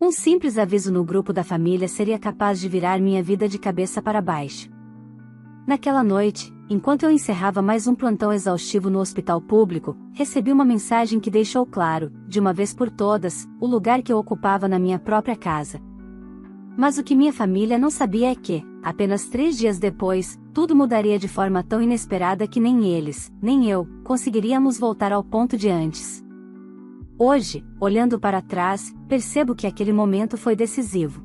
Um simples aviso no grupo da família seria capaz de virar minha vida de cabeça para baixo. Naquela noite, enquanto eu encerrava mais um plantão exaustivo no hospital público, recebi uma mensagem que deixou claro, de uma vez por todas, o lugar que eu ocupava na minha própria casa. Mas o que minha família não sabia é que, apenas 3 dias depois, tudo mudaria de forma tão inesperada que nem eles, nem eu, conseguiríamos voltar ao ponto de antes. Hoje, olhando para trás, percebo que aquele momento foi decisivo.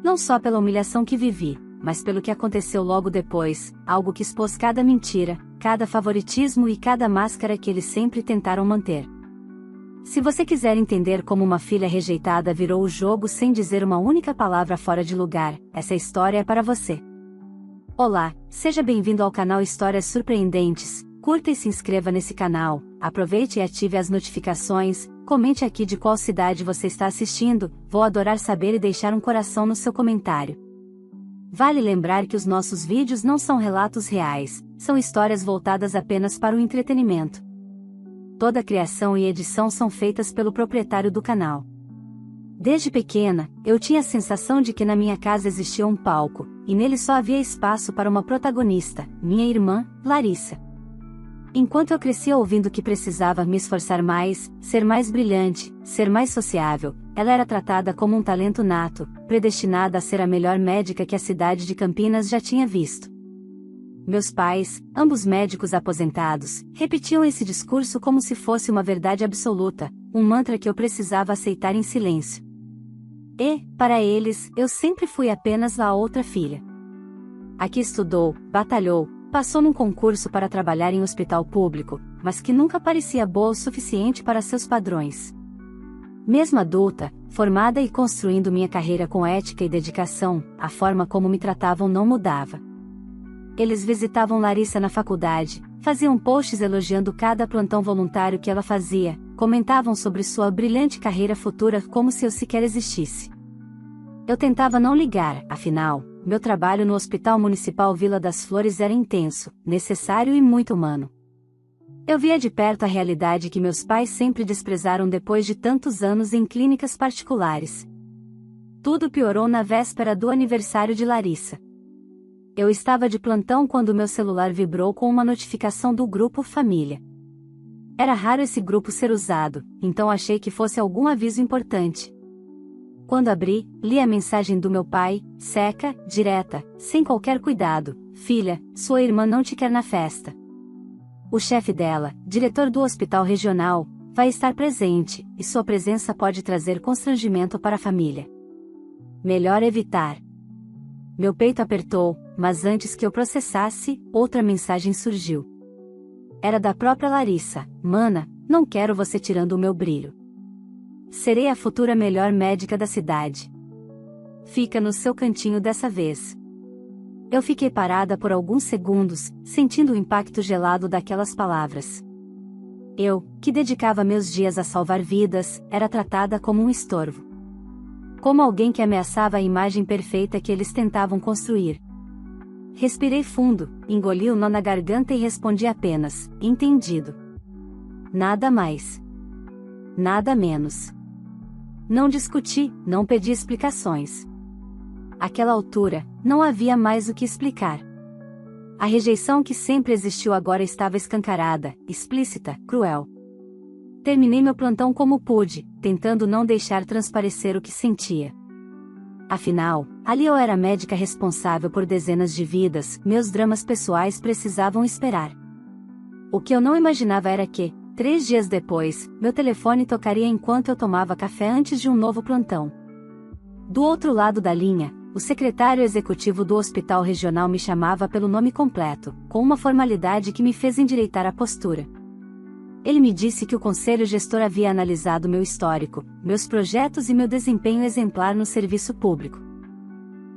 Não só pela humilhação que vivi, mas pelo que aconteceu logo depois, algo que expôs cada mentira, cada favoritismo e cada máscara que eles sempre tentaram manter. Se você quiser entender como uma filha rejeitada virou o jogo sem dizer uma única palavra fora de lugar, essa história é para você. Olá, seja bem-vindo ao canal Histórias Surpreendentes. Curta e se inscreva nesse canal, aproveite e ative as notificações, comente aqui de qual cidade você está assistindo, vou adorar saber e deixar um coração no seu comentário. Vale lembrar que os nossos vídeos não são relatos reais, são histórias voltadas apenas para o entretenimento. Toda a criação e edição são feitas pelo proprietário do canal. Desde pequena, eu tinha a sensação de que na minha casa existia um palco, e nele só havia espaço para uma protagonista, minha irmã, Larissa. Enquanto eu crescia ouvindo que precisava me esforçar mais, ser mais brilhante, ser mais sociável, ela era tratada como um talento nato, predestinada a ser a melhor médica que a cidade de Campinas já tinha visto. Meus pais, ambos médicos aposentados, repetiam esse discurso como se fosse uma verdade absoluta, um mantra que eu precisava aceitar em silêncio. E, para eles, eu sempre fui apenas a outra filha. A que estudou, batalhou, passou num concurso para trabalhar em hospital público, mas que nunca parecia boa o suficiente para seus padrões. Mesmo adulta, formada e construindo minha carreira com ética e dedicação, a forma como me tratavam não mudava. Eles visitavam Larissa na faculdade, faziam posts elogiando cada plantão voluntário que ela fazia, comentavam sobre sua brilhante carreira futura como se eu sequer existisse. Eu tentava não ligar, afinal, meu trabalho no Hospital Municipal Vila das Flores era intenso, necessário e muito humano. Eu via de perto a realidade que meus pais sempre desprezaram depois de tantos anos em clínicas particulares. Tudo piorou na véspera do aniversário de Larissa. Eu estava de plantão quando meu celular vibrou com uma notificação do grupo Família. Era raro esse grupo ser usado, então achei que fosse algum aviso importante. Quando abri, li a mensagem do meu pai, seca, direta, sem qualquer cuidado: filha, sua irmã não te quer na festa. O chefe dela, diretor do hospital regional, vai estar presente, e sua presença pode trazer constrangimento para a família. Melhor evitar. Meu peito apertou, mas antes que eu processasse, outra mensagem surgiu. Era da própria Larissa: mana, não quero você tirando o meu brilho. Serei a futura melhor médica da cidade. Fica no seu cantinho dessa vez. Eu fiquei parada por alguns segundos, sentindo o impacto gelado daquelas palavras. Eu, que dedicava meus dias a salvar vidas, era tratada como um estorvo. Como alguém que ameaçava a imagem perfeita que eles tentavam construir. Respirei fundo, engoli o nó na garganta e respondi apenas: entendido. Nada mais. Nada menos. Não discuti, não pedi explicações. Àquela altura, não havia mais o que explicar. A rejeição que sempre existiu agora estava escancarada, explícita, cruel. Terminei meu plantão como pude, tentando não deixar transparecer o que sentia. Afinal, ali eu era a médica responsável por dezenas de vidas, meus dramas pessoais precisavam esperar. O que eu não imaginava era que, 3 dias depois, meu telefone tocaria enquanto eu tomava café antes de um novo plantão. Do outro lado da linha, o secretário executivo do hospital regional me chamava pelo nome completo, com uma formalidade que me fez endireitar a postura. Ele me disse que o conselho gestor havia analisado meu histórico, meus projetos e meu desempenho exemplar no serviço público.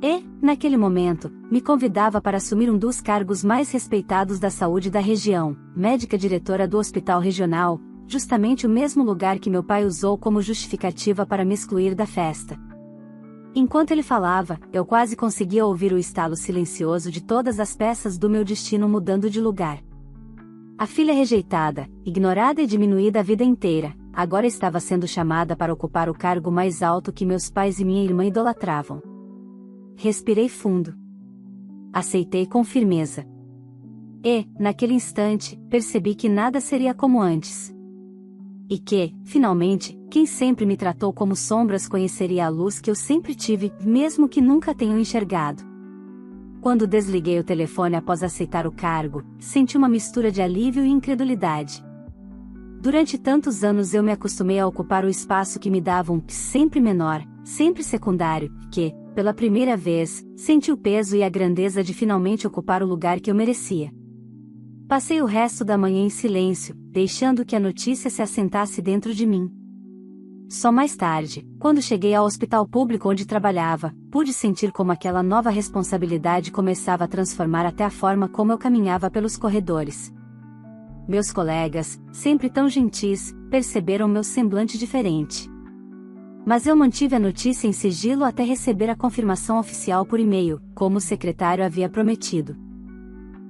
E, naquele momento, me convidava para assumir um dos cargos mais respeitados da saúde da região, médica diretora do hospital regional, justamente o mesmo lugar que meu pai usou como justificativa para me excluir da festa. Enquanto ele falava, eu quase conseguia ouvir o estalo silencioso de todas as peças do meu destino mudando de lugar. A filha rejeitada, ignorada e diminuída a vida inteira, agora estava sendo chamada para ocupar o cargo mais alto que meus pais e minha irmã idolatravam. Respirei fundo. Aceitei com firmeza. E, naquele instante, percebi que nada seria como antes. E que, finalmente, quem sempre me tratou como sombras conheceria a luz que eu sempre tive, mesmo que nunca tenham enxergado. Quando desliguei o telefone após aceitar o cargo, senti uma mistura de alívio e incredulidade. Durante tantos anos eu me acostumei a ocupar o espaço que me davam, sempre menor, sempre secundário, que, pela primeira vez, senti o peso e a grandeza de finalmente ocupar o lugar que eu merecia. Passei o resto da manhã em silêncio, deixando que a notícia se assentasse dentro de mim. Só mais tarde, quando cheguei ao hospital público onde trabalhava, pude sentir como aquela nova responsabilidade começava a transformar até a forma como eu caminhava pelos corredores. Meus colegas, sempre tão gentis, perceberam meu semblante diferente. Mas eu mantive a notícia em sigilo até receber a confirmação oficial por e-mail, como o secretário havia prometido.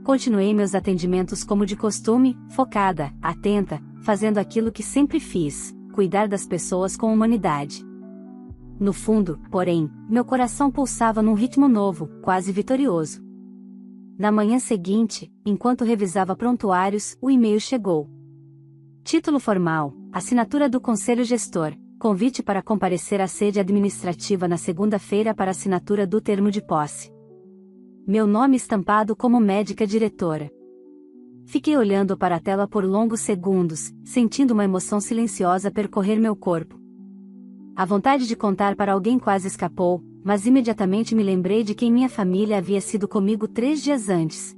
Continuei meus atendimentos como de costume, focada, atenta, fazendo aquilo que sempre fiz, cuidar das pessoas com humanidade. No fundo, porém, meu coração pulsava num ritmo novo, quase vitorioso. Na manhã seguinte, enquanto revisava prontuários, o e-mail chegou. Título formal, assinatura do Conselho Gestor, convite para comparecer à sede administrativa na segunda-feira para assinatura do termo de posse. Meu nome estampado como médica diretora. Fiquei olhando para a tela por longos segundos, sentindo uma emoção silenciosa percorrer meu corpo. A vontade de contar para alguém quase escapou, mas imediatamente me lembrei de que em minha família havia sido comigo 3 dias antes.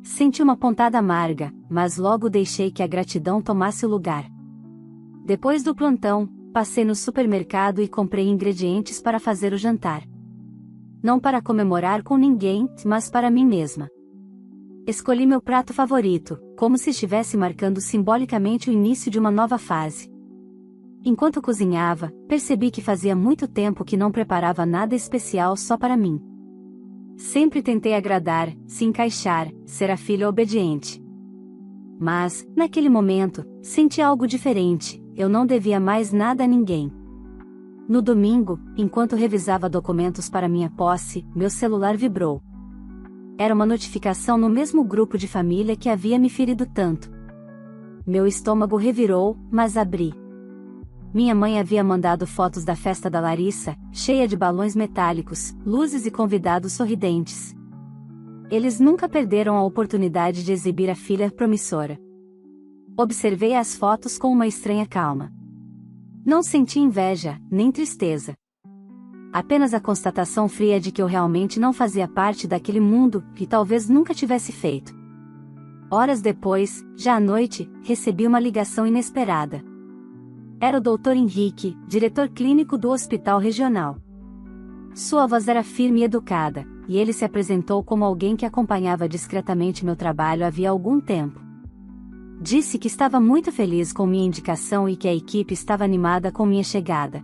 Senti uma pontada amarga, mas logo deixei que a gratidão tomasse o lugar. Depois do plantão, passei no supermercado e comprei ingredientes para fazer o jantar. Não para comemorar com ninguém, mas para mim mesma. Escolhi meu prato favorito, como se estivesse marcando simbolicamente o início de uma nova fase. Enquanto cozinhava, percebi que fazia muito tempo que não preparava nada especial só para mim. Sempre tentei agradar, se encaixar, ser a filha obediente. Mas, naquele momento, senti algo diferente, eu não devia mais nada a ninguém. No domingo, enquanto revisava documentos para minha posse, meu celular vibrou. Era uma notificação no mesmo grupo de família que havia me ferido tanto. Meu estômago revirou, mas abri. Minha mãe havia mandado fotos da festa da Larissa, cheia de balões metálicos, luzes e convidados sorridentes. Eles nunca perderam a oportunidade de exibir a filha promissora. Observei as fotos com uma estranha calma. Não senti inveja, nem tristeza. Apenas a constatação fria de que eu realmente não fazia parte daquele mundo que talvez nunca tivesse feito. Horas depois, já à noite, recebi uma ligação inesperada. Era o Dr. Henrique, diretor clínico do hospital regional. Sua voz era firme e educada, e ele se apresentou como alguém que acompanhava discretamente meu trabalho havia algum tempo. Disse que estava muito feliz com minha indicação e que a equipe estava animada com minha chegada.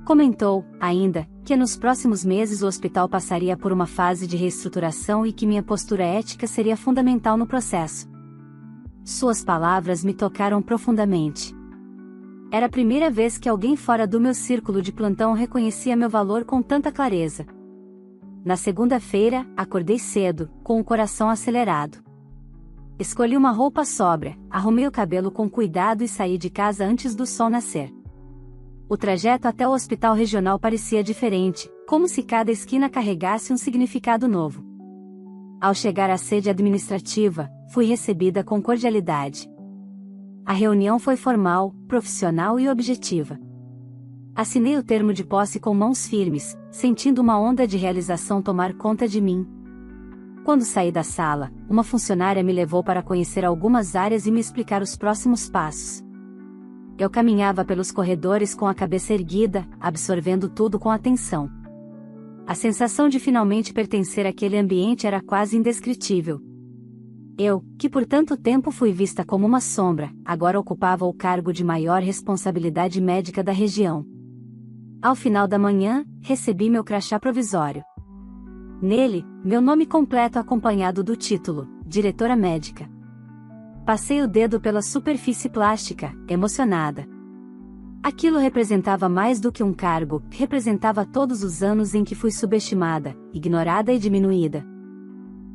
Comentou, ainda, que nos próximos meses o hospital passaria por uma fase de reestruturação e que minha postura ética seria fundamental no processo. Suas palavras me tocaram profundamente. Era a primeira vez que alguém fora do meu círculo de plantão reconhecia meu valor com tanta clareza. Na segunda-feira, acordei cedo, com o coração acelerado. Escolhi uma roupa sóbria, arrumei o cabelo com cuidado e saí de casa antes do sol nascer. O trajeto até o hospital regional parecia diferente, como se cada esquina carregasse um significado novo. Ao chegar à sede administrativa, fui recebida com cordialidade. A reunião foi formal, profissional e objetiva. Assinei o termo de posse com mãos firmes, sentindo uma onda de realização tomar conta de mim. Quando saí da sala, uma funcionária me levou para conhecer algumas áreas e me explicar os próximos passos. Eu caminhava pelos corredores com a cabeça erguida, absorvendo tudo com atenção. A sensação de finalmente pertencer àquele ambiente era quase indescritível. Eu, que por tanto tempo fui vista como uma sombra, agora ocupava o cargo de maior responsabilidade médica da região. Ao final da manhã, recebi meu crachá provisório. Nele, meu nome completo acompanhado do título, diretora médica. Passei o dedo pela superfície plástica, emocionada. Aquilo representava mais do que um cargo, representava todos os anos em que fui subestimada, ignorada e diminuída.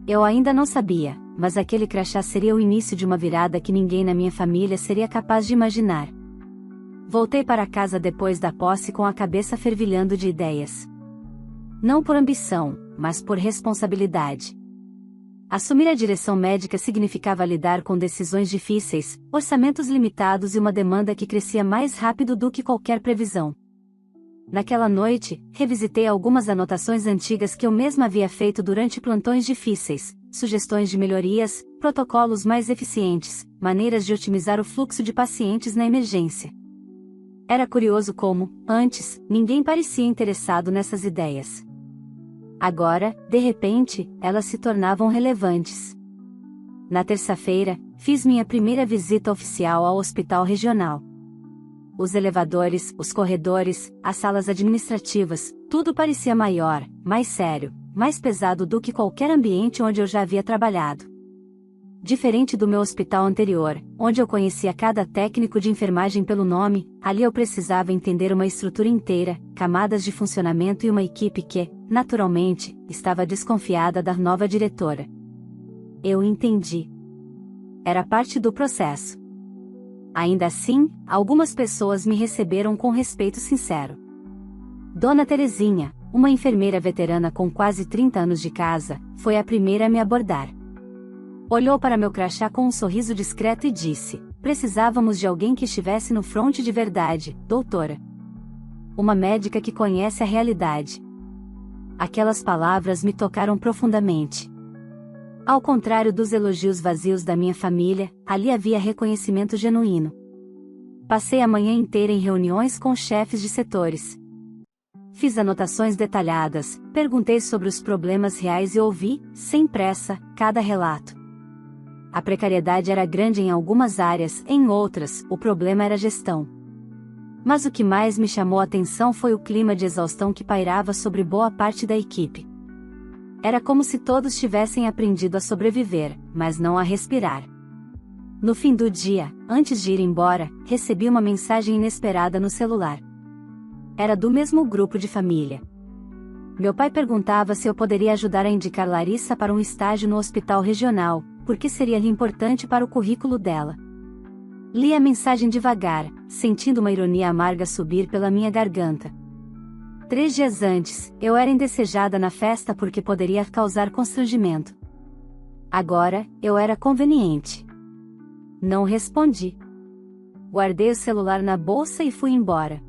Eu ainda não sabia, mas aquele crachá seria o início de uma virada que ninguém na minha família seria capaz de imaginar. Voltei para casa depois da posse com a cabeça fervilhando de ideias. Não por ambição, mas por responsabilidade. Assumir a direção médica significava lidar com decisões difíceis, orçamentos limitados e uma demanda que crescia mais rápido do que qualquer previsão. Naquela noite, revisitei algumas anotações antigas que eu mesma havia feito durante plantões difíceis, sugestões de melhorias, protocolos mais eficientes, maneiras de otimizar o fluxo de pacientes na emergência. Era curioso como, antes, ninguém parecia interessado nessas ideias. Agora, de repente, elas se tornavam relevantes. Na terça-feira, fiz minha primeira visita oficial ao hospital regional. Os elevadores, os corredores, as salas administrativas, tudo parecia maior, mais sério, mais pesado do que qualquer ambiente onde eu já havia trabalhado. Diferente do meu hospital anterior, onde eu conhecia cada técnico de enfermagem pelo nome, ali eu precisava entender uma estrutura inteira, camadas de funcionamento e uma equipe que, naturalmente, estava desconfiada da nova diretora. Eu entendi. Era parte do processo. Ainda assim, algumas pessoas me receberam com respeito sincero. Dona Terezinha, uma enfermeira veterana com quase 30 anos de casa, foi a primeira a me abordar. Olhou para meu crachá com um sorriso discreto e disse: "Precisávamos de alguém que estivesse no fronte de verdade, doutora. Uma médica que conhece a realidade." Aquelas palavras me tocaram profundamente. Ao contrário dos elogios vazios da minha família, ali havia reconhecimento genuíno. Passei a manhã inteira em reuniões com chefes de setores. Fiz anotações detalhadas, perguntei sobre os problemas reais e ouvi, sem pressa, cada relato. A precariedade era grande em algumas áreas, em outras, o problema era a gestão. Mas o que mais me chamou a atenção foi o clima de exaustão que pairava sobre boa parte da equipe. Era como se todos tivessem aprendido a sobreviver, mas não a respirar. No fim do dia, antes de ir embora, recebi uma mensagem inesperada no celular. Era do mesmo grupo de família. Meu pai perguntava se eu poderia ajudar a indicar Larissa para um estágio no hospital regional, porque seria-lhe importante para o currículo dela. Li a mensagem devagar, sentindo uma ironia amarga subir pela minha garganta. 3 dias antes, eu era indesejada na festa porque poderia causar constrangimento. Agora, eu era conveniente. Não respondi. Guardei o celular na bolsa e fui embora.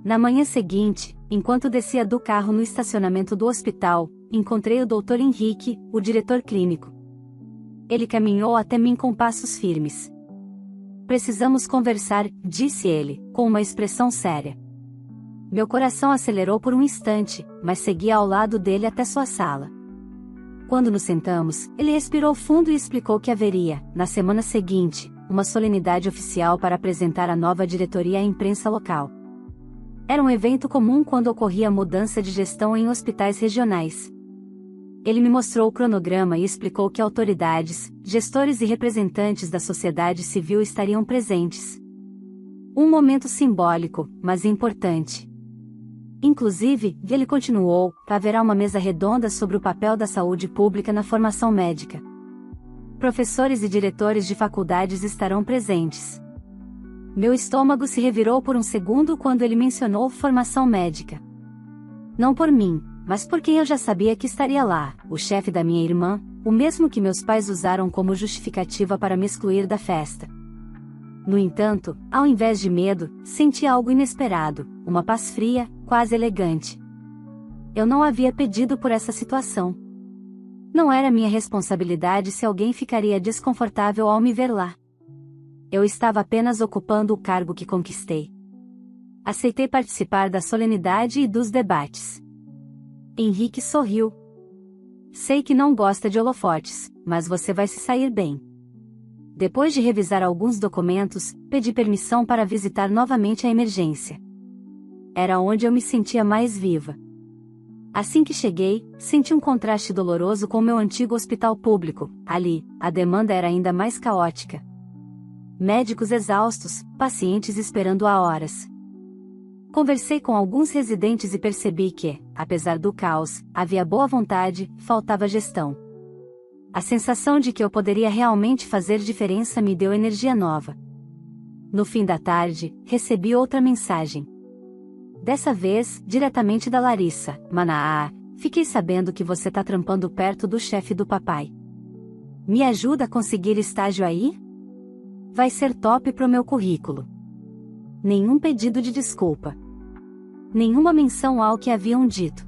Na manhã seguinte, enquanto descia do carro no estacionamento do hospital, encontrei o Dr. Henrique, o diretor clínico. Ele caminhou até mim com passos firmes. "Precisamos conversar", disse ele, com uma expressão séria. Meu coração acelerou por um instante, mas segui ao lado dele até sua sala. Quando nos sentamos, ele respirou fundo e explicou que haveria, na semana seguinte, uma solenidade oficial para apresentar a nova diretoria à imprensa local. Era um evento comum quando ocorria a mudança de gestão em hospitais regionais. Ele me mostrou o cronograma e explicou que autoridades, gestores e representantes da sociedade civil estariam presentes. Um momento simbólico, mas importante. Inclusive, ele continuou, haverá uma mesa redonda sobre o papel da saúde pública na formação médica. Professores e diretores de faculdades estarão presentes. Meu estômago se revirou por um segundo quando ele mencionou formação médica. Não por mim, mas por quem eu já sabia que estaria lá, o chefe da minha irmã, o mesmo que meus pais usaram como justificativa para me excluir da festa. No entanto, ao invés de medo, senti algo inesperado, uma paz fria, quase elegante. Eu não havia pedido por essa situação. Não era minha responsabilidade se alguém ficaria desconfortável ao me ver lá. Eu estava apenas ocupando o cargo que conquistei. Aceitei participar da solenidade e dos debates. Henrique sorriu. "Sei que não gosta de holofotes, mas você vai se sair bem." Depois de revisar alguns documentos, pedi permissão para visitar novamente a emergência. Era onde eu me sentia mais viva. Assim que cheguei, senti um contraste doloroso com o meu antigo hospital público. Ali, a demanda era ainda mais caótica. Médicos exaustos, pacientes esperando há horas. Conversei com alguns residentes e percebi que, apesar do caos, havia boa vontade, faltava gestão. A sensação de que eu poderia realmente fazer diferença me deu energia nova. No fim da tarde, recebi outra mensagem. Dessa vez, diretamente da Larissa. Maná, fiquei sabendo que você tá trampando perto do chefe do papai. Me ajuda a conseguir estágio aí? Vai ser top pro meu currículo. Nenhum pedido de desculpa. Nenhuma menção ao que haviam dito.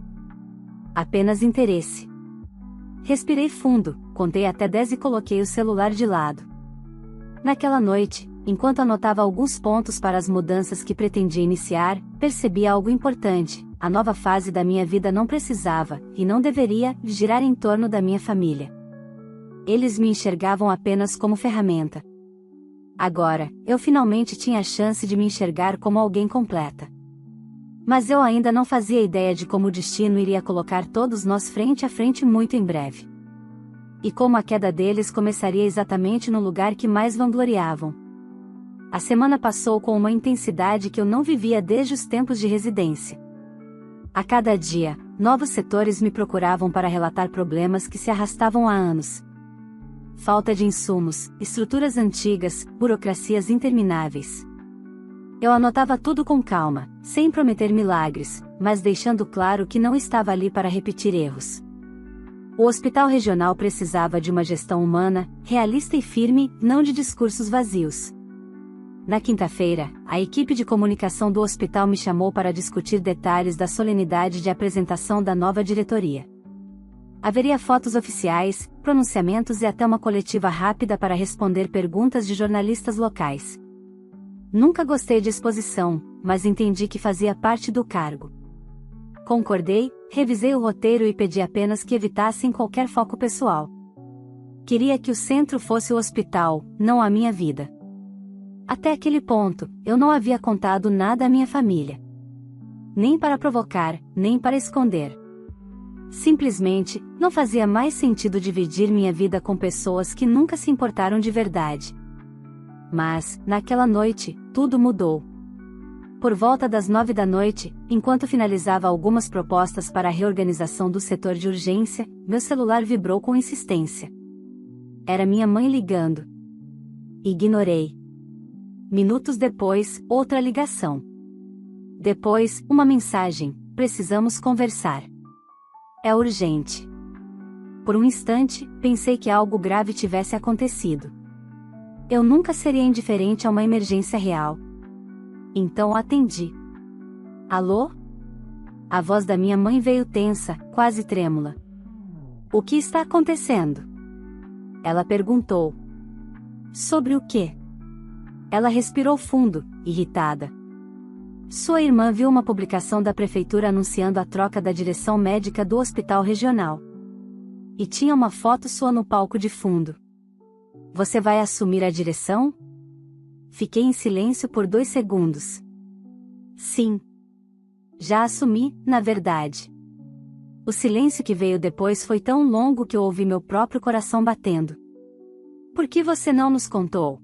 Apenas interesse. Respirei fundo, contei até 10 e coloquei o celular de lado. Naquela noite, enquanto anotava alguns pontos para as mudanças que pretendia iniciar, percebi algo importante: a nova fase da minha vida não precisava, e não deveria, girar em torno da minha família. Eles me enxergavam apenas como ferramenta. Agora, eu finalmente tinha a chance de me enxergar como alguém completa. Mas eu ainda não fazia ideia de como o destino iria colocar todos nós frente a frente muito em breve. E como a queda deles começaria exatamente no lugar que mais vangloriavam. A semana passou com uma intensidade que eu não vivia desde os tempos de residência. A cada dia, novos setores me procuravam para relatar problemas que se arrastavam há anos. Falta de insumos, estruturas antigas, burocracias intermináveis. Eu anotava tudo com calma, sem prometer milagres, mas deixando claro que não estava ali para repetir erros. O hospital regional precisava de uma gestão humana, realista e firme, não de discursos vazios. Na quinta-feira, a equipe de comunicação do hospital me chamou para discutir detalhes da solenidade de apresentação da nova diretoria. Haveria fotos oficiais, pronunciamentos e até uma coletiva rápida para responder perguntas de jornalistas locais. Nunca gostei de exposição, mas entendi que fazia parte do cargo. Concordei, revisei o roteiro e pedi apenas que evitassem qualquer foco pessoal. Queria que o centro fosse o hospital, não a minha vida. Até aquele ponto, eu não havia contado nada à minha família. Nem para provocar, nem para esconder. Simplesmente, não fazia mais sentido dividir minha vida com pessoas que nunca se importaram de verdade. Mas, naquela noite, tudo mudou. Por volta das 9 da noite, enquanto finalizava algumas propostas para a reorganização do setor de urgência, meu celular vibrou com insistência. Era minha mãe ligando. Ignorei. Minutos depois, outra ligação. Depois, uma mensagem: precisamos conversar. É urgente. Por um instante, pensei que algo grave tivesse acontecido. Eu nunca seria indiferente a uma emergência real. Então atendi. Alô? A voz da minha mãe veio tensa, quase trêmula. O que está acontecendo? Ela perguntou. Sobre o quê? Ela respirou fundo, irritada. Sua irmã viu uma publicação da prefeitura anunciando a troca da direção médica do hospital regional. E tinha uma foto sua no palco de fundo. Você vai assumir a direção? Fiquei em silêncio por 2 segundos. Sim. Já assumi, na verdade. O silêncio que veio depois foi tão longo que eu ouvi meu próprio coração batendo. Por que você não nos contou?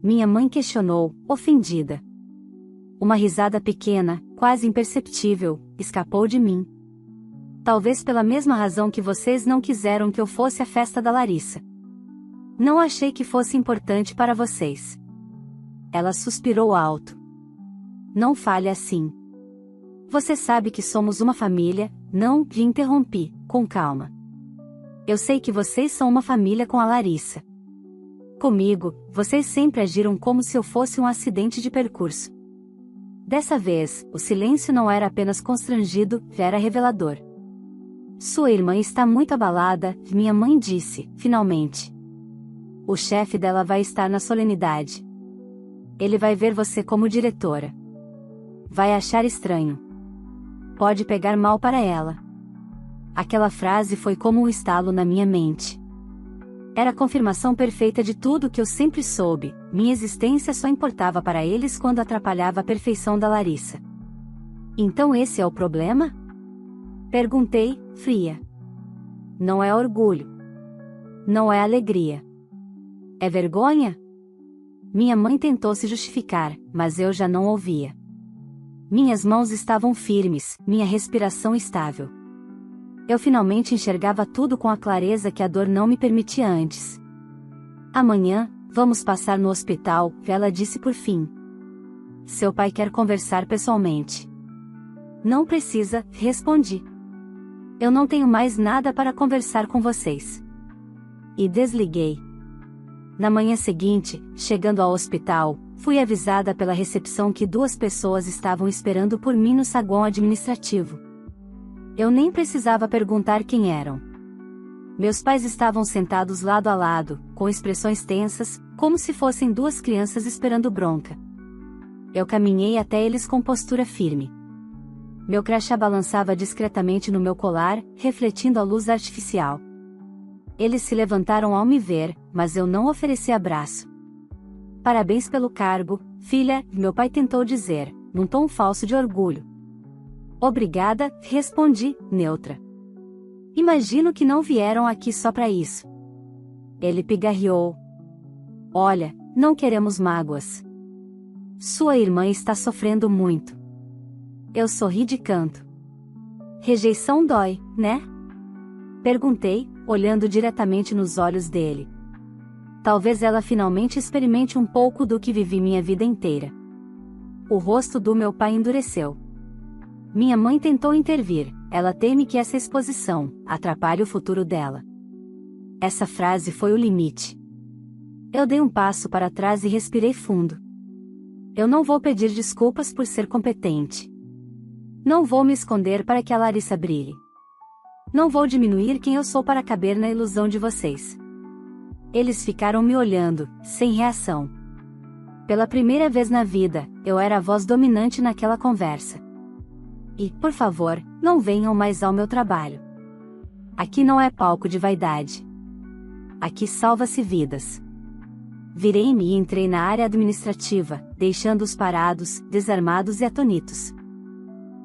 Minha mãe questionou, ofendida. Uma risada pequena, quase imperceptível, escapou de mim. Talvez pela mesma razão que vocês não quiseram que eu fosse à festa da Larissa. Não achei que fosse importante para vocês. Ela suspirou alto. Não fale assim. Você sabe que somos uma família, não? Lhe interrompi, com calma. Eu sei que vocês são uma família com a Larissa. Comigo, vocês sempre agiram como se eu fosse um acidente de percurso. Dessa vez, o silêncio não era apenas constrangido, era revelador. Sua irmã está muito abalada, minha mãe disse, finalmente. O chefe dela vai estar na solenidade. Ele vai ver você como diretora. Vai achar estranho. Pode pegar mal para ela. Aquela frase foi como um estalo na minha mente. Era a confirmação perfeita de tudo que eu sempre soube: minha existência só importava para eles quando atrapalhava a perfeição da Larissa. Então esse é o problema? Perguntei, fria. Não é orgulho. Não é alegria. É vergonha? Minha mãe tentou se justificar, mas eu já não ouvia. Minhas mãos estavam firmes, minha respiração estável. Eu finalmente enxergava tudo com a clareza que a dor não me permitia antes. Amanhã, vamos passar no hospital, ela disse por fim. Seu pai quer conversar pessoalmente. Não precisa, respondi. Eu não tenho mais nada para conversar com vocês. E desliguei. Na manhã seguinte, chegando ao hospital, fui avisada pela recepção que 2 pessoas estavam esperando por mim no saguão administrativo. Eu nem precisava perguntar quem eram. Meus pais estavam sentados lado a lado, com expressões tensas, como se fossem 2 crianças esperando bronca. Eu caminhei até eles com postura firme. Meu crachá balançava discretamente no meu colar, refletindo a luz artificial. Eles se levantaram ao me ver, mas eu não ofereci abraço. Parabéns pelo cargo, filha, meu pai tentou dizer, num tom falso de orgulho. Obrigada, respondi, neutra. Imagino que não vieram aqui só para isso. Ele pigarreou. Olha, não queremos mágoas. Sua irmã está sofrendo muito. Eu sorri de canto. Rejeição dói, né? Perguntei, olhando diretamente nos olhos dele. Talvez ela finalmente experimente um pouco do que vivi minha vida inteira. O rosto do meu pai endureceu. Minha mãe tentou intervir, ela teme que essa exposição atrapalhe o futuro dela. Essa frase foi o limite. Eu dei um passo para trás e respirei fundo. Eu não vou pedir desculpas por ser competente. Não vou me esconder para que a Larissa brilhe. Não vou diminuir quem eu sou para caber na ilusão de vocês. Eles ficaram me olhando, sem reação. Pela primeira vez na vida, eu era a voz dominante naquela conversa. E, por favor, não venham mais ao meu trabalho. Aqui não é palco de vaidade. Aqui salva-se vidas. Virei-me e entrei na área administrativa, deixando-os parados, desarmados e atonitos.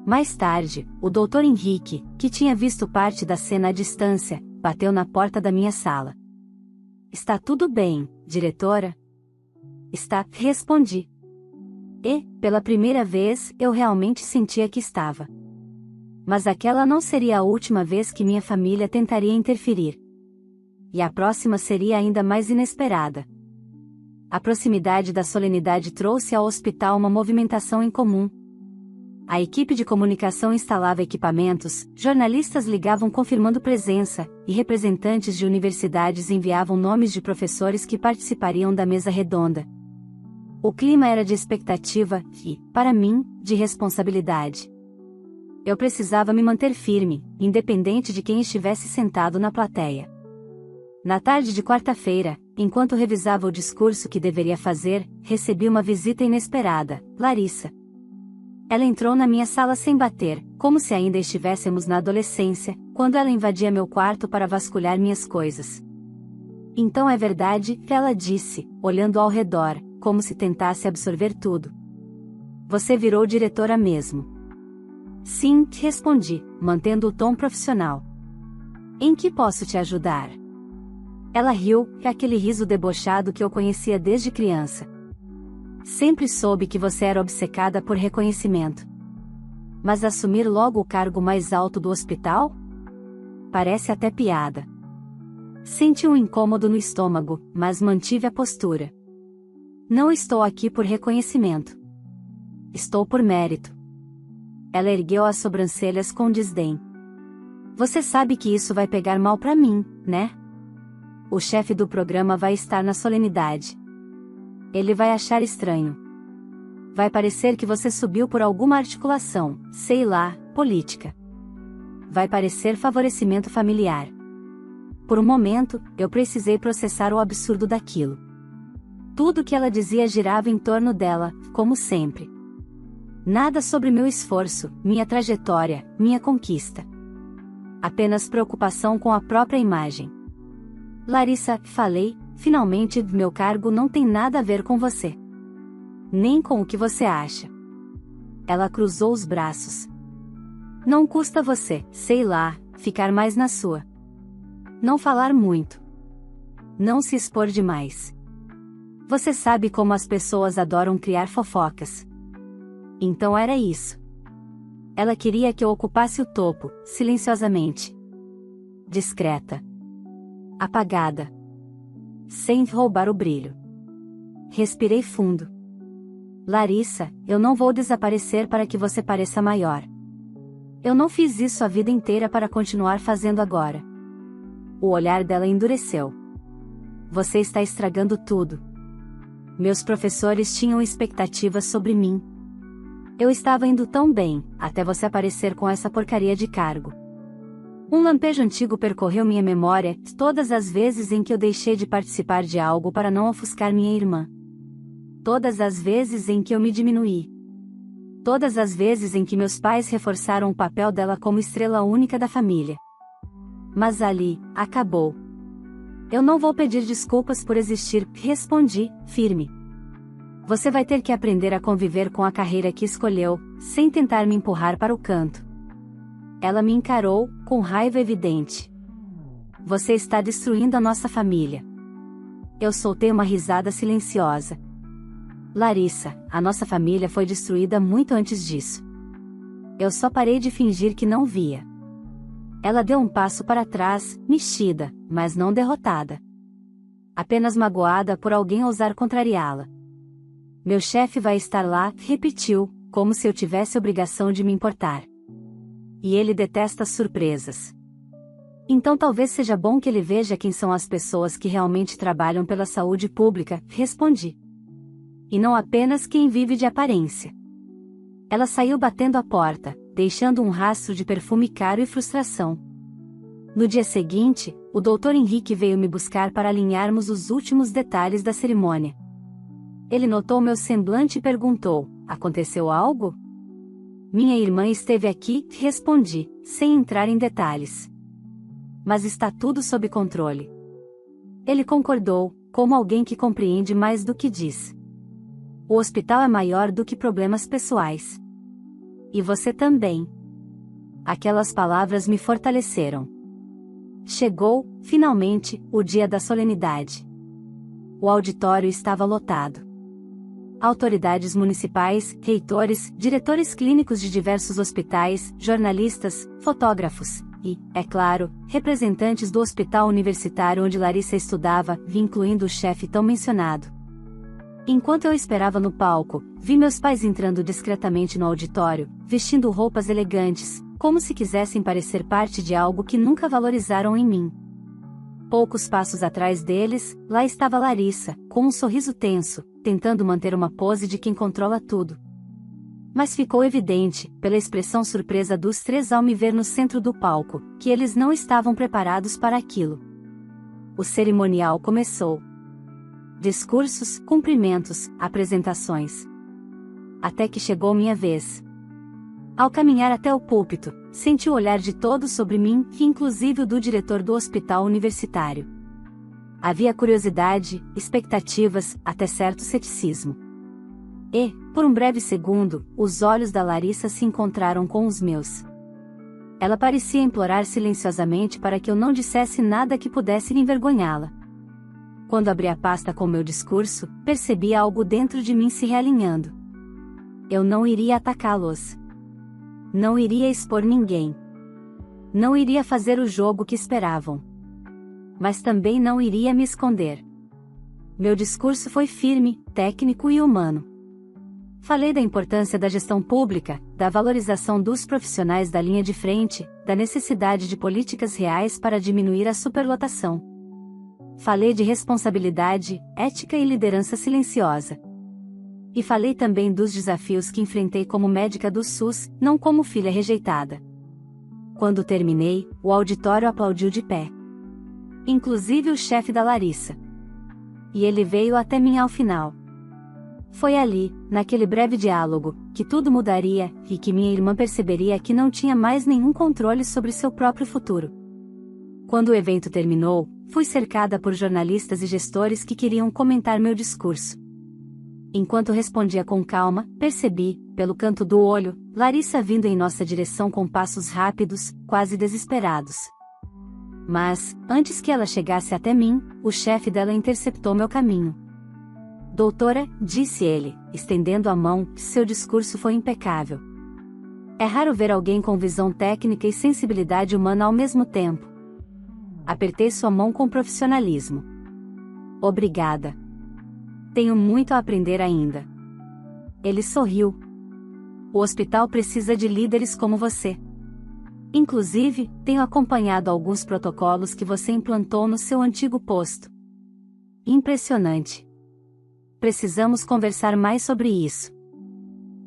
Mais tarde, o Dr. Henrique, que tinha visto parte da cena à distância, bateu na porta da minha sala. Está tudo bem, diretora? Está, respondi. E, pela primeira vez, eu realmente sentia que estava. Mas aquela não seria a última vez que minha família tentaria interferir. E a próxima seria ainda mais inesperada. A proximidade da solenidade trouxe ao hospital uma movimentação incomum. A equipe de comunicação instalava equipamentos, jornalistas ligavam confirmando presença, e representantes de universidades enviavam nomes de professores que participariam da mesa redonda. O clima era de expectativa e, para mim, de responsabilidade. Eu precisava me manter firme, independente de quem estivesse sentado na plateia. Na tarde de quarta-feira, enquanto revisava o discurso que deveria fazer, recebi uma visita inesperada, Larissa. Ela entrou na minha sala sem bater, como se ainda estivéssemos na adolescência, quando ela invadia meu quarto para vasculhar minhas coisas. Então é verdade, ela disse, olhando ao redor, como se tentasse absorver tudo. Você virou diretora mesmo. Sim, respondi, mantendo o tom profissional. Em que posso te ajudar? Ela riu, aquele riso debochado que eu conhecia desde criança. Sempre soube que você era obcecada por reconhecimento. Mas assumir logo o cargo mais alto do hospital? Parece até piada. Senti um incômodo no estômago, mas mantive a postura. Não estou aqui por reconhecimento. Estou por mérito. Ela ergueu as sobrancelhas com desdém. Você sabe que isso vai pegar mal para mim, né? O chefe do programa vai estar na solenidade. Ele vai achar estranho. Vai parecer que você subiu por alguma articulação, sei lá, política. Vai parecer favorecimento familiar. Por um momento, eu precisei processar o absurdo daquilo. Tudo que ela dizia girava em torno dela, como sempre. Nada sobre meu esforço, minha trajetória, minha conquista. Apenas preocupação com a própria imagem. Larissa, falei, finalmente, meu cargo não tem nada a ver com você. Nem com o que você acha. Ela cruzou os braços. Não custa você, sei lá, ficar mais na sua. Não falar muito. Não se expor demais. Você sabe como as pessoas adoram criar fofocas. Então era isso. Ela queria que eu ocupasse o topo, silenciosamente. Discreta. Apagada. Sem roubar o brilho. Respirei fundo. Larissa, eu não vou desaparecer para que você pareça maior. Eu não fiz isso a vida inteira para continuar fazendo agora. O olhar dela endureceu. Você está estragando tudo. Meus professores tinham expectativas sobre mim. Eu estava indo tão bem, até você aparecer com essa porcaria de cargo. Um lampejo antigo percorreu minha memória, todas as vezes em que eu deixei de participar de algo para não ofuscar minha irmã. Todas as vezes em que eu me diminuí. Todas as vezes em que meus pais reforçaram o papel dela como estrela única da família. Mas ali, acabou. Eu não vou pedir desculpas por existir, respondi, firme. Você vai ter que aprender a conviver com a carreira que escolheu, sem tentar me empurrar para o canto. Ela me encarou, com raiva evidente. Você está destruindo a nossa família. Eu soltei uma risada silenciosa. Larissa, a nossa família foi destruída muito antes disso. Eu só parei de fingir que não via. Ela deu um passo para trás, mexida, mas não derrotada. Apenas magoada por alguém ousar contrariá-la. Meu chefe vai estar lá, repetiu, como se eu tivesse obrigação de me importar. E ele detesta surpresas. Então talvez seja bom que ele veja quem são as pessoas que realmente trabalham pela saúde pública, respondi. E não apenas quem vive de aparência. Ela saiu batendo a porta, deixando um rastro de perfume caro e frustração. No dia seguinte, o Dr. Henrique veio me buscar para alinharmos os últimos detalhes da cerimônia. Ele notou meu semblante e perguntou: aconteceu algo? Minha irmã esteve aqui, respondi, sem entrar em detalhes. Mas está tudo sob controle. Ele concordou, como alguém que compreende mais do que diz. O hospital é maior do que problemas pessoais. E você também. Aquelas palavras me fortaleceram. Chegou, finalmente, o dia da solenidade. O auditório estava lotado. Autoridades municipais, reitores, diretores clínicos de diversos hospitais, jornalistas, fotógrafos e, é claro, representantes do hospital universitário onde Larissa estudava, incluindo o chefe tão mencionado. Enquanto eu esperava no palco, vi meus pais entrando discretamente no auditório, vestindo roupas elegantes, como se quisessem parecer parte de algo que nunca valorizaram em mim. Poucos passos atrás deles, lá estava Larissa, com um sorriso tenso, tentando manter uma pose de quem controla tudo. Mas ficou evidente, pela expressão surpresa dos três ao me ver no centro do palco, que eles não estavam preparados para aquilo. O cerimonial começou. Discursos, cumprimentos, apresentações. Até que chegou minha vez. Ao caminhar até o púlpito, senti o olhar de todos sobre mim, inclusive o do diretor do hospital universitário. Havia curiosidade, expectativas, até certo ceticismo. E, por um breve segundo, os olhos da Larissa se encontraram com os meus. Ela parecia implorar silenciosamente para que eu não dissesse nada que pudesse envergonhá-la. Quando abri a pasta com meu discurso, percebi algo dentro de mim se realinhando. Eu não iria atacá-los. Não iria expor ninguém. Não iria fazer o jogo que esperavam. Mas também não iria me esconder. Meu discurso foi firme, técnico e humano. Falei da importância da gestão pública, da valorização dos profissionais da linha de frente, da necessidade de políticas reais para diminuir a superlotação. Falei de responsabilidade, ética e liderança silenciosa. E falei também dos desafios que enfrentei como médica do SUS, não como filha rejeitada. Quando terminei, o auditório aplaudiu de pé. Inclusive o chefe da Larissa. E ele veio até mim ao final. Foi ali, naquele breve diálogo, que tudo mudaria, e que minha irmã perceberia que não tinha mais nenhum controle sobre seu próprio futuro. Quando o evento terminou, fui cercada por jornalistas e gestores que queriam comentar meu discurso. Enquanto respondia com calma, percebi, pelo canto do olho, Larissa vindo em nossa direção com passos rápidos, quase desesperados. Mas, antes que ela chegasse até mim, o chefe dela interceptou meu caminho. Doutora, disse ele, estendendo a mão, seu discurso foi impecável. É raro ver alguém com visão técnica e sensibilidade humana ao mesmo tempo. Apertei sua mão com profissionalismo. Obrigada. Tenho muito a aprender ainda. Ele sorriu. O hospital precisa de líderes como você. Inclusive, tenho acompanhado alguns protocolos que você implantou no seu antigo posto. Impressionante. Precisamos conversar mais sobre isso.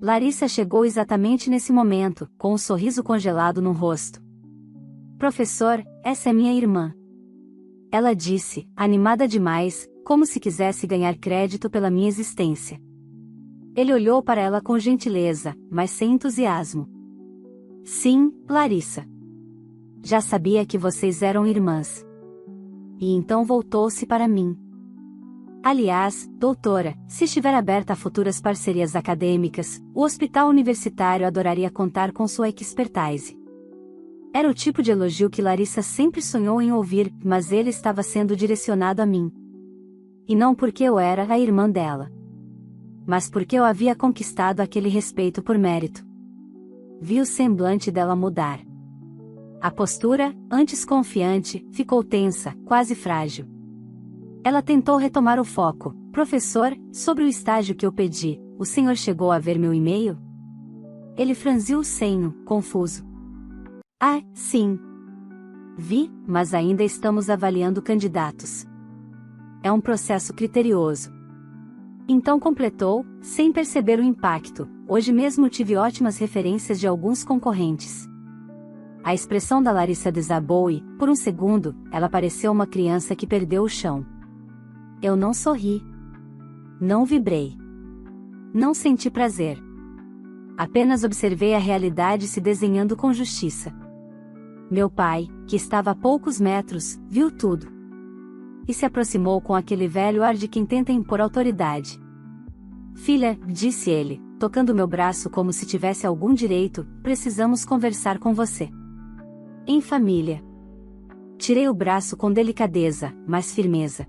Larissa chegou exatamente nesse momento, com um sorriso congelado no rosto. Professor, essa é minha irmã. Ela disse, animada demais, como se quisesse ganhar crédito pela minha existência. Ele olhou para ela com gentileza, mas sem entusiasmo. Sim, Larissa. Já sabia que vocês eram irmãs. E então voltou-se para mim. Aliás, doutora, se estiver aberta a futuras parcerias acadêmicas, o hospital universitário adoraria contar com sua expertise. Era o tipo de elogio que Larissa sempre sonhou em ouvir, mas ele estava sendo direcionado a mim. E não porque eu era a irmã dela. Mas porque eu havia conquistado aquele respeito por mérito. Vi o semblante dela mudar. A postura, antes confiante, ficou tensa, quase frágil. Ela tentou retomar o foco. Professor, sobre o estágio que eu pedi, o senhor chegou a ver meu e-mail? Ele franziu o senho, confuso. Ah, sim. Vi, mas ainda estamos avaliando candidatos. É um processo criterioso. Então completou, sem perceber o impacto, hoje mesmo tive ótimas referências de alguns concorrentes. A expressão da Larissa desabou e, por um segundo, ela pareceu uma criança que perdeu o chão. Eu não sorri. Não vibrei. Não senti prazer. Apenas observei a realidade se desenhando com justiça. Meu pai, que estava a poucos metros, viu tudo. E se aproximou com aquele velho ar de quem tenta impor autoridade. Filha, disse ele, tocando meu braço como se tivesse algum direito, precisamos conversar com você. Em família. Tirei o braço com delicadeza, mas firmeza.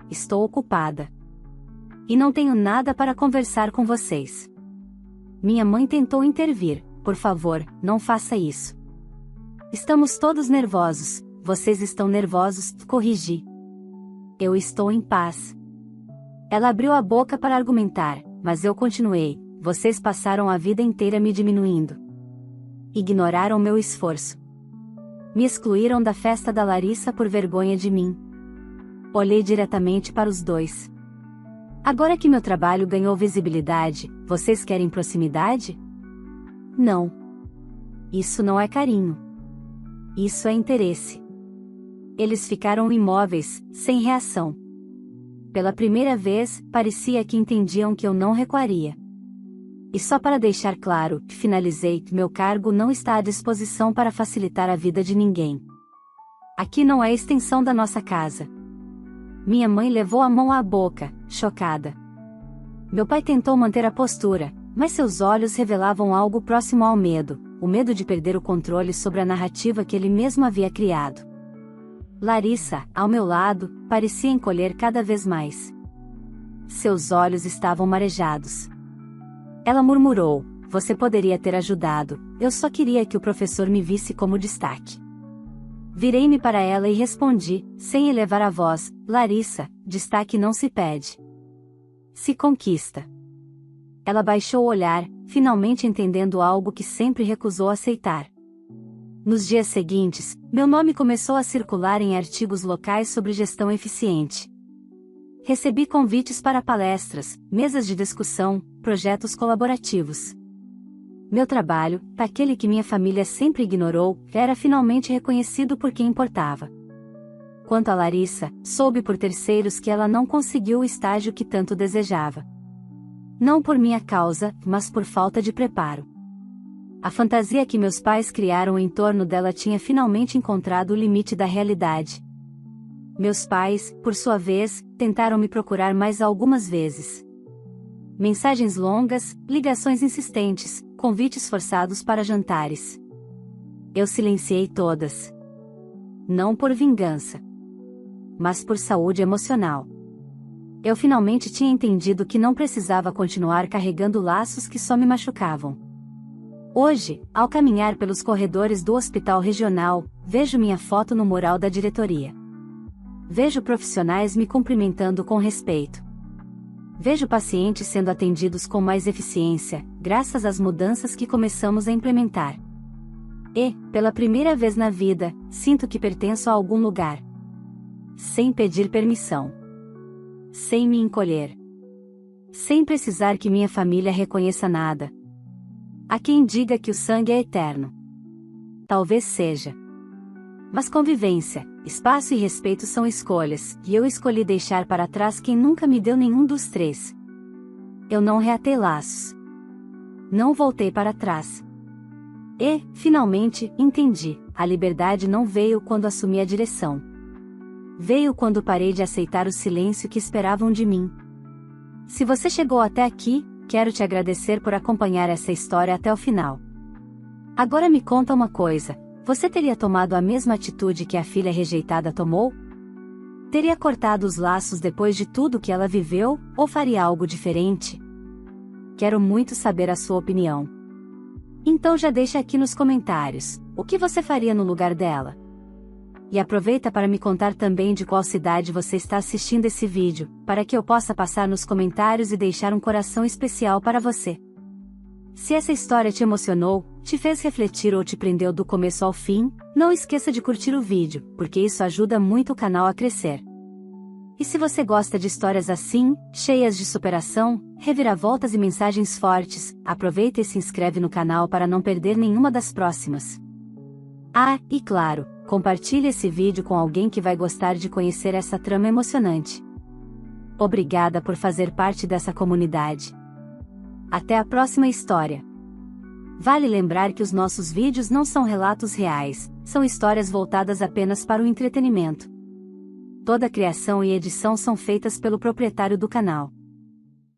Estou ocupada. E não tenho nada para conversar com vocês. Minha mãe tentou intervir, por favor, não faça isso. Estamos todos nervosos, vocês estão nervosos, corrigi. Eu estou em paz. Ela abriu a boca para argumentar, mas eu continuei, vocês passaram a vida inteira me diminuindo. Ignoraram meu esforço. Me excluíram da festa da Larissa por vergonha de mim. Olhei diretamente para os dois. Agora que meu trabalho ganhou visibilidade, vocês querem proximidade? Não. Isso não é carinho. Isso é interesse. Eles ficaram imóveis, sem reação. Pela primeira vez, parecia que entendiam que eu não recuaria. E só para deixar claro, finalizei, meu cargo não está à disposição para facilitar a vida de ninguém. Aqui não é extensão da nossa casa. Minha mãe levou a mão à boca, chocada. Meu pai tentou manter a postura, mas seus olhos revelavam algo próximo ao medo, o medo de perder o controle sobre a narrativa que ele mesmo havia criado. Larissa, ao meu lado, parecia encolher cada vez mais. Seus olhos estavam marejados. Ela murmurou, você poderia ter ajudado, eu só queria que o professor me visse como destaque. Virei-me para ela e respondi, sem elevar a voz, Larissa, destaque não se pede. Se conquista. Ela baixou o olhar, finalmente entendendo algo que sempre recusou aceitar. Nos dias seguintes, meu nome começou a circular em artigos locais sobre gestão eficiente. Recebi convites para palestras, mesas de discussão, projetos colaborativos. Meu trabalho, aquele que minha família sempre ignorou, era finalmente reconhecido por quem importava. Quanto a Larissa, soube por terceiros que ela não conseguiu o estágio que tanto desejava. Não por minha causa, mas por falta de preparo. A fantasia que meus pais criaram em torno dela tinha finalmente encontrado o limite da realidade. Meus pais, por sua vez, tentaram me procurar mais algumas vezes. mensagens longas, ligações insistentes, convites forçados para jantares. Eu silenciei todas. Não por vingança, mas por saúde emocional. Eu finalmente tinha entendido que não precisava continuar carregando laços que só me machucavam. Hoje, ao caminhar pelos corredores do hospital regional, vejo minha foto no mural da diretoria. Vejo profissionais me cumprimentando com respeito. Vejo pacientes sendo atendidos com mais eficiência, graças às mudanças que começamos a implementar. E, pela primeira vez na vida, sinto que pertenço a algum lugar. Sem pedir permissão. Sem me encolher. Sem precisar que minha família reconheça nada. Há quem diga que o sangue é eterno. Talvez seja. Mas convivência, espaço e respeito são escolhas, e eu escolhi deixar para trás quem nunca me deu nenhum dos três. Eu não reatei laços. Não voltei para trás. E, finalmente, entendi, a liberdade não veio quando assumi a direção. Veio quando parei de aceitar o silêncio que esperavam de mim. Se você chegou até aqui, quero te agradecer por acompanhar essa história até o final. Agora me conta uma coisa, você teria tomado a mesma atitude que a filha rejeitada tomou? Teria cortado os laços depois de tudo que ela viveu, ou faria algo diferente? Quero muito saber a sua opinião. Então já deixa aqui nos comentários, o que você faria no lugar dela? E aproveita para me contar também de qual cidade você está assistindo esse vídeo, para que eu possa passar nos comentários e deixar um coração especial para você. Se essa história te emocionou, te fez refletir ou te prendeu do começo ao fim, não esqueça de curtir o vídeo, porque isso ajuda muito o canal a crescer. E se você gosta de histórias assim, cheias de superação, reviravoltas e mensagens fortes, aproveita e se inscreve no canal para não perder nenhuma das próximas. Ah, e claro, compartilhe esse vídeo com alguém que vai gostar de conhecer essa trama emocionante. Obrigada por fazer parte dessa comunidade. Até a próxima história. Vale lembrar que os nossos vídeos não são relatos reais, são histórias voltadas apenas para o entretenimento. Toda criação e edição são feitas pelo proprietário do canal.